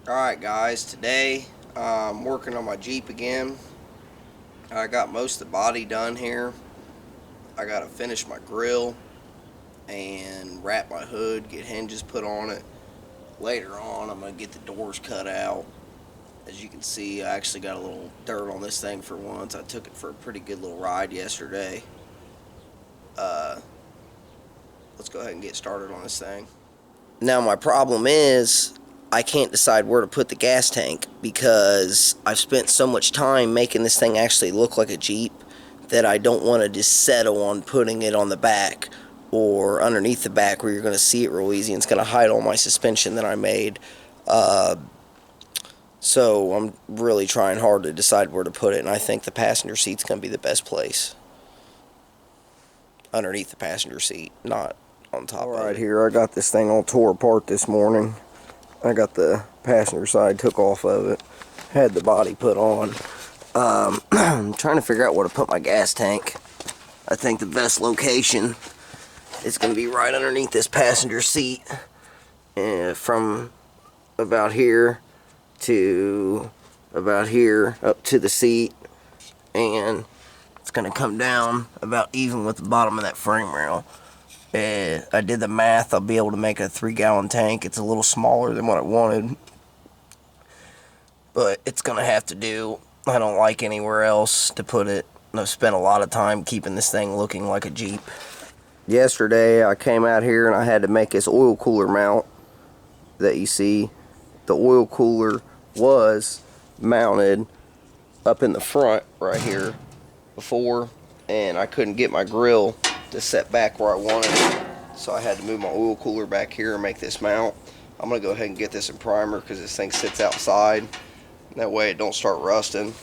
Alright guys, today I'm working on my Jeep again. I got most of the body done here. I gotta finish my grill and wrap my hood, get hinges put on it. Later on I'm gonna get the doors cut out. As you can see, I actually got a little dirt on this thing for once. I took it for a pretty good little ride yesterday. Uh, let's go ahead and get started on this thing. Now my problem is I can't decide where to put the gas tank because I've spent so much time making this thing actually look like a Jeep that I don't want to just settle on putting it on the back or underneath the back where you're going to see it real easy and it's going to hide all my suspension that I made. So I'm really trying hard to decide where to put it, and I think the passenger seat's going to be the best place. Underneath the passenger seat, not on top of it. Alright, here I got this thing all tore apart this morning. I got the passenger side took off of it, had the body put on. I'm trying to figure out where to put my gas tank. I think the best location is going to be right underneath this passenger seat, from about here to about here up to the seat, and it's going to come down about even with the bottom of that frame rail. I did the math. I'll be able to make a 3-gallon tank. It's a little smaller than what I wanted, but it's gonna have to do. I don't like anywhere else to put it. I've spent a lot of time keeping this thing looking like a Jeep. Yesterday I came out here and I had to make this oil cooler mount that you see. The oil cooler was mounted up in the front right here before, and I couldn't get my grill to set back where I wanted it, so I had to move my oil cooler back here and make this mount. I'm gonna go ahead and get this in primer because this thing sits outside, and that way it don't start rusting.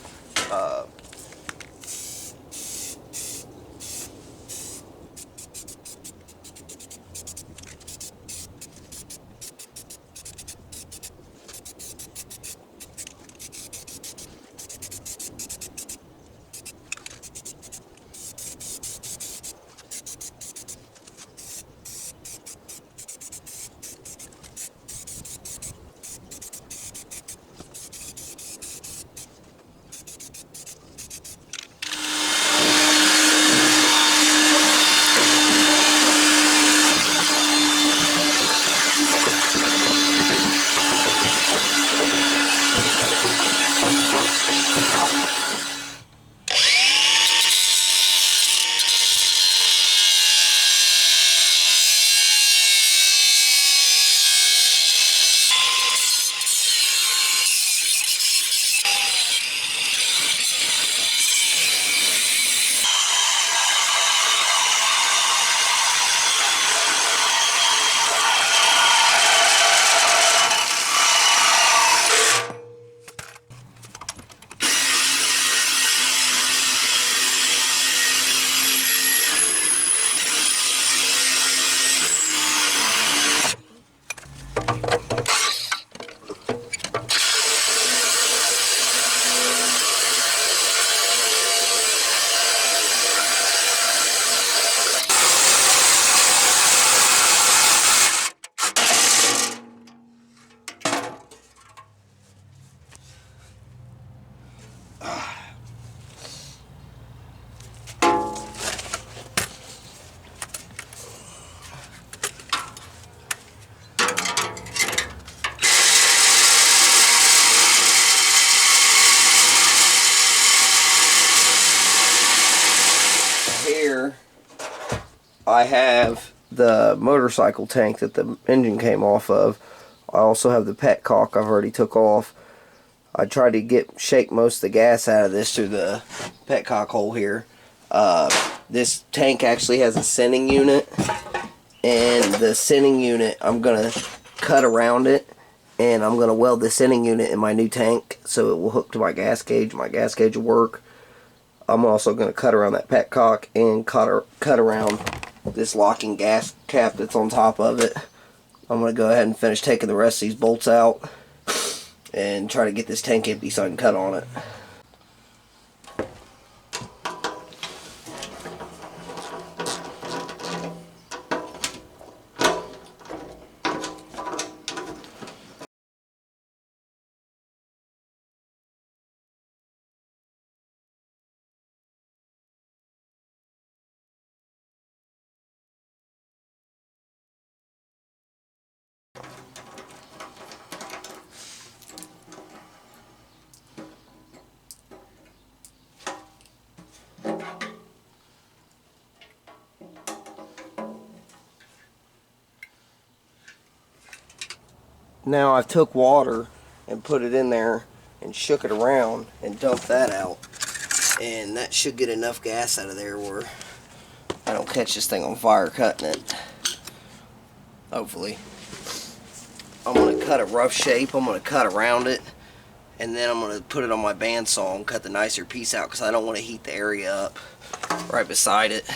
Here I have the motorcycle tank that the engine came off of. I also have the petcock I've already took off. I tried to shake most of the gas out of this through the petcock hole here. This tank actually has a sending unit, and the sending unit, I'm going to cut around it, and I'm going to weld the sending unit in my new tank so it will hook to my gas gauge. My gas gauge will work. I'm also going to cut around that petcock and cut around this locking gas cap that's on top of it. I'm going to go ahead and finish taking the rest of these bolts out and try to get this tank empty so I can cut on it. Now I took water and put it in there and shook it around and dumped that out. And that should get enough gas out of there where I don't catch this thing on fire cutting it. Hopefully. I'm going to cut a rough shape. I'm going to cut around it. And then I'm going to put it on my bandsaw and cut the nicer piece out because I don't want to heat the area up right beside it.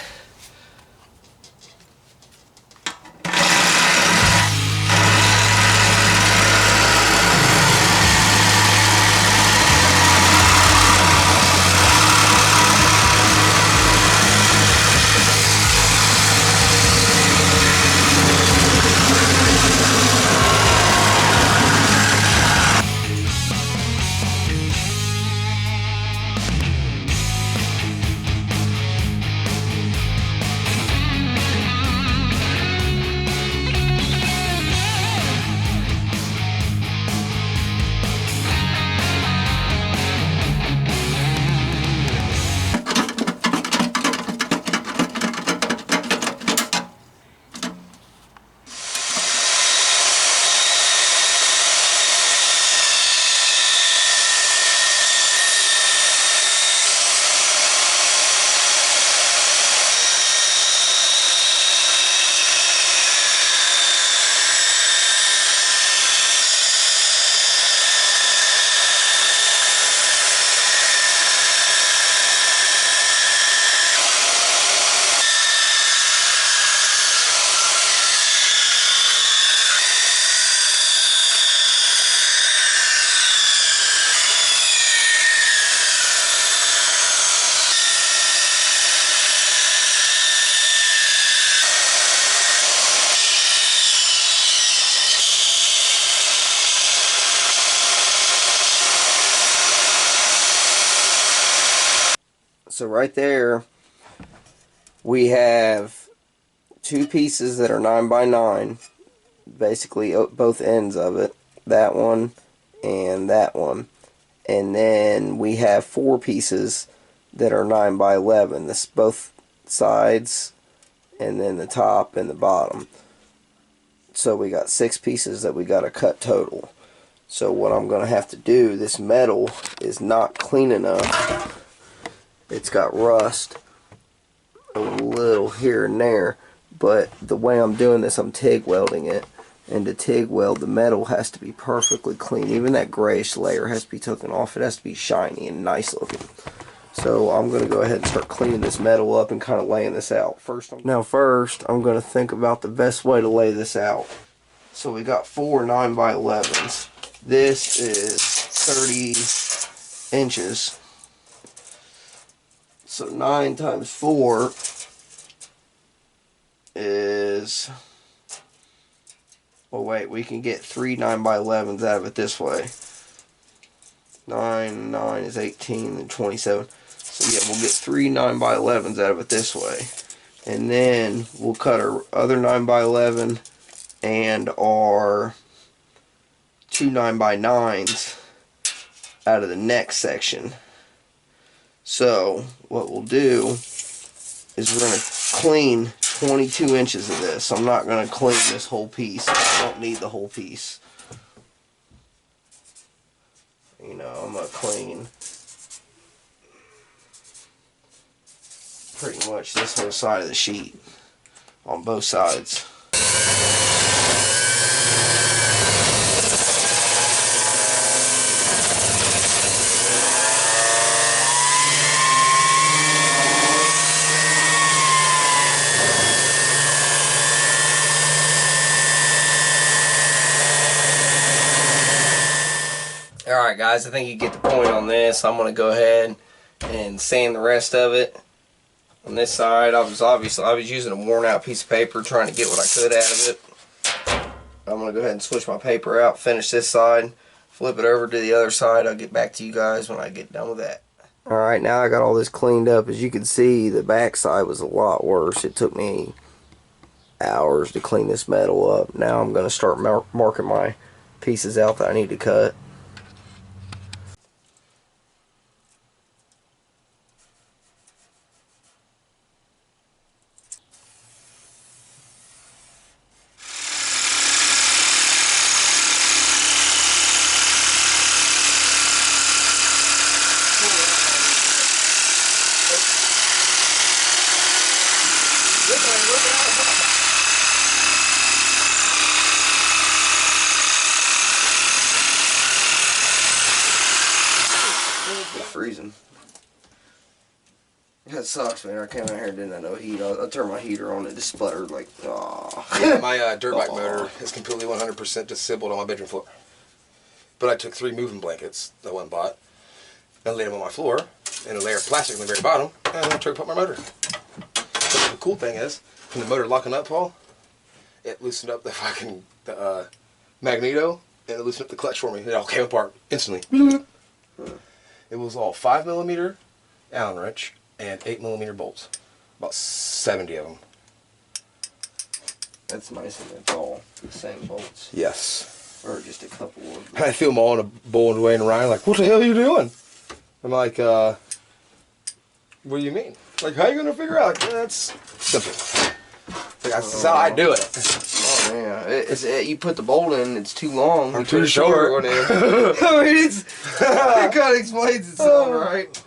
So right there, we have two pieces that are 9x9, basically both ends of it, that one and that one. And then we have four pieces that are 9x11, this both sides, and then the top and the bottom. So we got 6 pieces that we got to cut total. So what I'm going to have to do, this metal is not clean enough. It's got rust a little here and there, but the way I'm doing this, I'm TIG welding it, and to TIG weld, the metal has to be perfectly clean. Even that grayish layer has to be taken off. It has to be shiny and nice looking. So I'm going to go ahead and start cleaning this metal up and kind of laying this out. First, I'm going to think about the best way to lay this out. So we got 4 9x11s. This is 30 inches. So 9 times 4 is, well wait, we can get 3 9x11s out of it this way. 9 is 18 and 27. So yeah, we'll get 3 9x11s out of it this way. And then we'll cut our other 9x11 and our 2 9x9s out of the next section. So what we'll do is we're going to clean 22 inches of this. I'm not going to clean this whole piece. I don't need the whole piece. You know, I'm going to clean pretty much this whole side of the sheet on both sides. Alright guys, I think you get the point on this. I'm going to go ahead and sand the rest of it. On this side, I was using a worn out piece of paper trying to get what I could out of it. I'm going to go ahead and switch my paper out, finish this side, flip it over to the other side. I'll get back to you guys when I get done with that. Alright, now I got all this cleaned up. As you can see, the back side was a lot worse. It took me hours to clean this metal up. Now I'm going to start marking my pieces out that I need to cut. It's freezing. That sucks, man. I came out here and didn't have no heat. I turned my heater on and it just sputtered like, oh. Yeah, my dirt bike motor is completely 100% disassembled on my bedroom floor. But I took 3 moving blankets that I went and bought, and laid them on my floor, and a layer of plastic on the very bottom, and I tried to put my motor. But the cool thing is, when the motor locking up, Paul, it loosened up the fucking magneto, and it loosened up the clutch for me. It all came apart instantly. It was all 5mm Allen wrench and 8mm bolts. About 70 of them. That's nice and it's all the same bolts. Yes. Or just a couple of... I threw them all in a bowl and Wayne and Ryan like, what the hell are you doing? I'm like, what do you mean? Like, how are you going to figure out? Like, that's simple. Like, that's how I do it. Oh, man. You put the bolt in, it's too long. I'm too short. I mean, it kind of explains itself, right?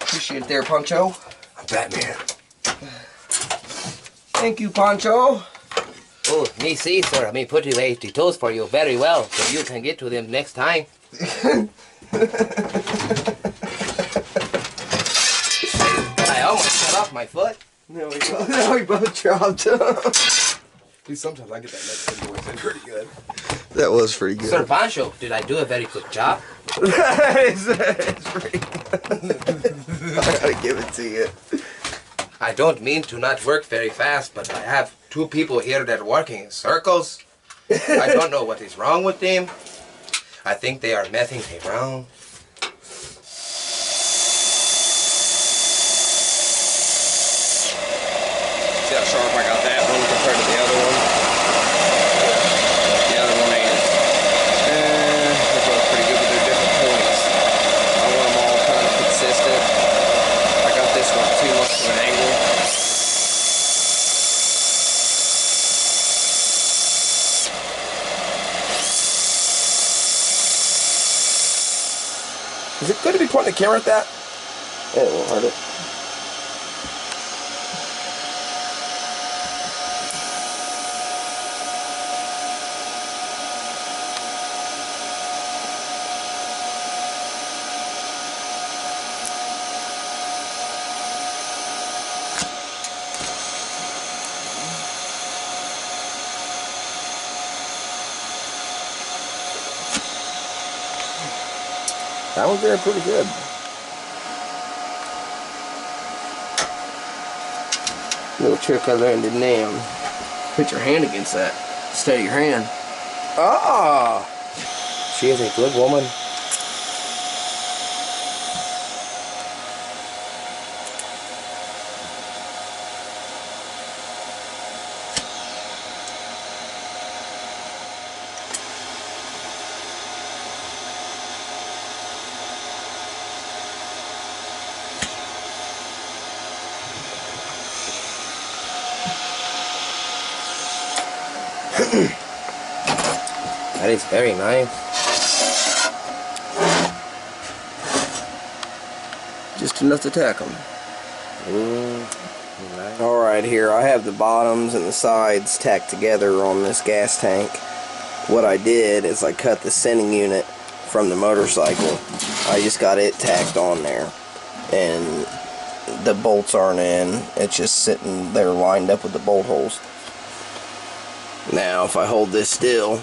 Appreciate it there, Pancho. I'm Batman. Thank you, Pancho. Oh, me see, sir. I mean, put away the tools for you very well, so you can get to them next time. I almost cut off my foot. Now we both dropped. Dude, sometimes I get that next voice in pretty good. That was pretty good. Sir Pancho, did I do a very good job? it's pretty good. I gotta give it to you. I don't mean to not work very fast, but I have 2 people here that are working in circles. I don't know what is wrong with them. I think they are messing around. See how sharp I got that one compared to the other one? The other one ain't. They're both pretty good, but they're different points. I want them all kind of consistent. I got this one too much of an angle. Is it good to be pointing the camera at that? Yeah, it won't hurt it. That one's there pretty good. Little trick I learned in NAM. Put your hand against that. Steady your hand. Ah! She is a good woman. That is very nice. Just enough to tack them. Nice. Alright, here I have the bottoms and the sides tacked together on this gas tank. What I did is I cut the sending unit from the motorcycle. I just got it tacked on there. And the bolts aren't in. It's just sitting there lined up with the bolt holes. Now if I hold this still,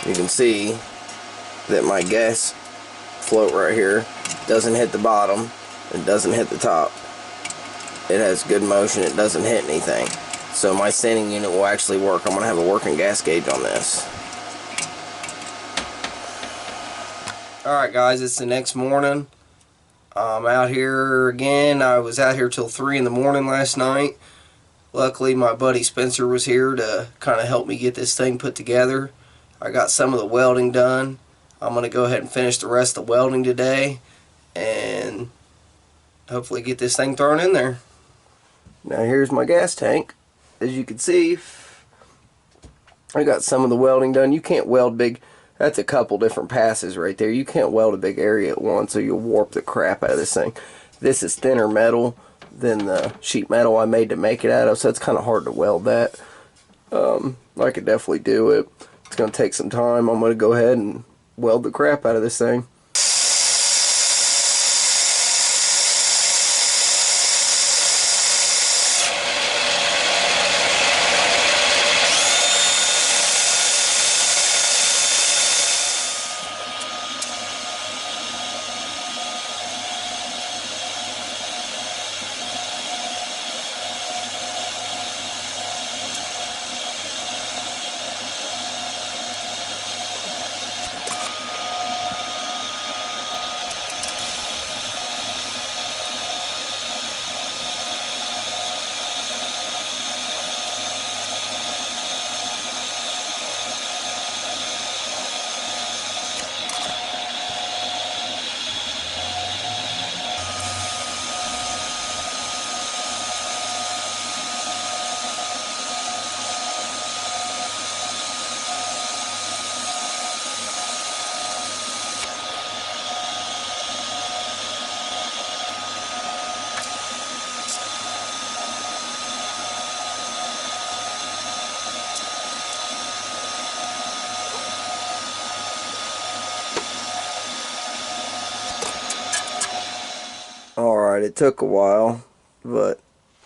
you can see that my gas float right here doesn't hit the bottom, it doesn't hit the top. It has good motion, it doesn't hit anything. So my sending unit will actually work. I'm going to have a working gas gauge on this. Alright guys, it's the next morning. I'm out here again. I was out here till 3 in the morning last night. Luckily my buddy Spencer was here to kind of help me get this thing put together. I got some of the welding done. I'm going to go ahead and finish the rest of the welding today and hopefully get this thing thrown in there. Now here's my gas tank. As you can see, I got some of the welding done. You can't weld big. That's a couple different passes right there. You can't weld a big area at once or you'll warp the crap out of this thing. This is thinner metal than the sheet metal I made to make it out of, so it's kind of hard to weld that. I could definitely do it. It's going to take some time. I'm going to go ahead and weld the crap out of this thing. Alright, it took a while, but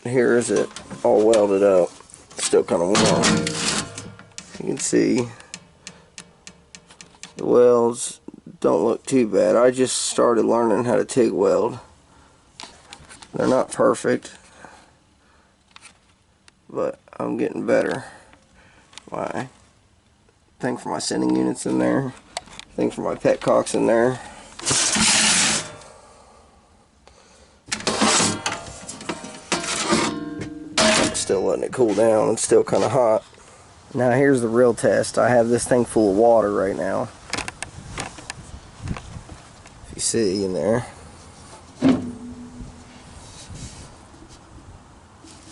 here is it all welded up. Still kind of warm. You can see the welds don't look too bad. I just started learning how to TIG weld. They're not perfect, but I'm getting better. My thing for my sending units in there, thing for my petcocks in there. Still letting it cool down. It's still kind of hot. Now here's the real test. I have this thing full of water right now. If you see in there.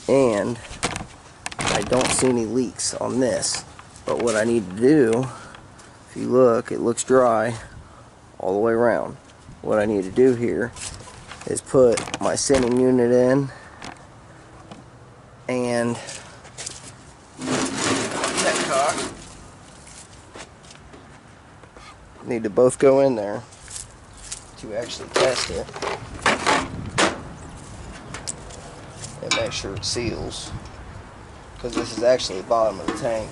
And I don't see any leaks on this. But what I need to do, if you look, it looks dry all the way around. What I need to do here is put my sending unit in and petcock. Need to both go in there to actually test it and make sure it seals, because this is actually the bottom of the tank.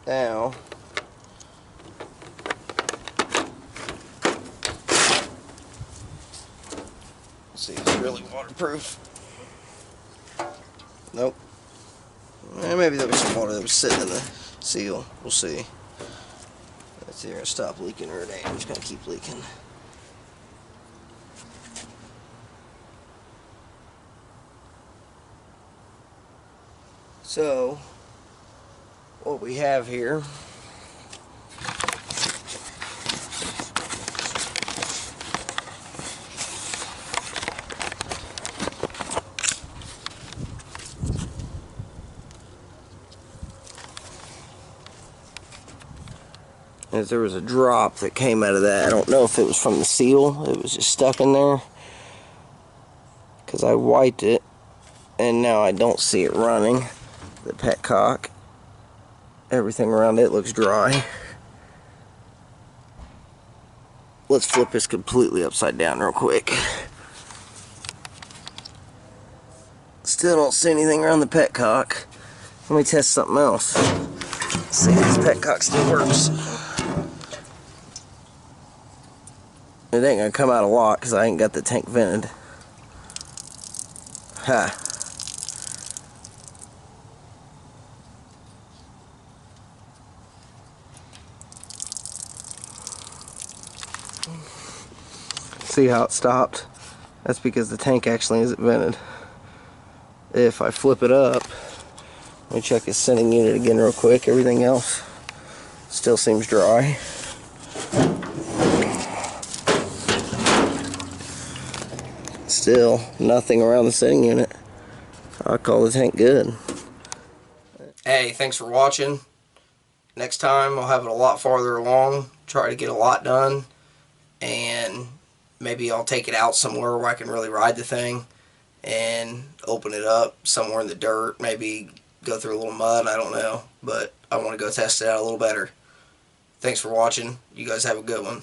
Now, let's see if it's really waterproof. Nope. Maybe there was some water that was sitting in the seal. We'll see. It's either gonna stop leaking or it ain't. I'm just gonna keep leaking. So, what we have here is there was a drop that came out of that. I don't know if it was from the seal. It was just stuck in there because I wiped it and now I don't see it running. The petcock, everything around it looks dry. Let's flip this completely upside down real quick. Still don't see anything around the petcock. Let me test something else. See if this petcock still works. It ain't gonna come out a lot because I ain't got the tank vented. Ha. See how it stopped? That's because the tank actually isn't vented. If I flip it up, let me check his sending unit again real quick. Everything else still seems dry. Still nothing around the sending unit. I call the tank good. Hey, thanks for watching. Next time I'll have it a lot farther along. Try to get a lot done. And maybe I'll take it out somewhere where I can really ride the thing and open it up somewhere in the dirt, maybe go through a little mud, I don't know, but I want to go test it out a little better. Thanks for watching. You guys have a good one.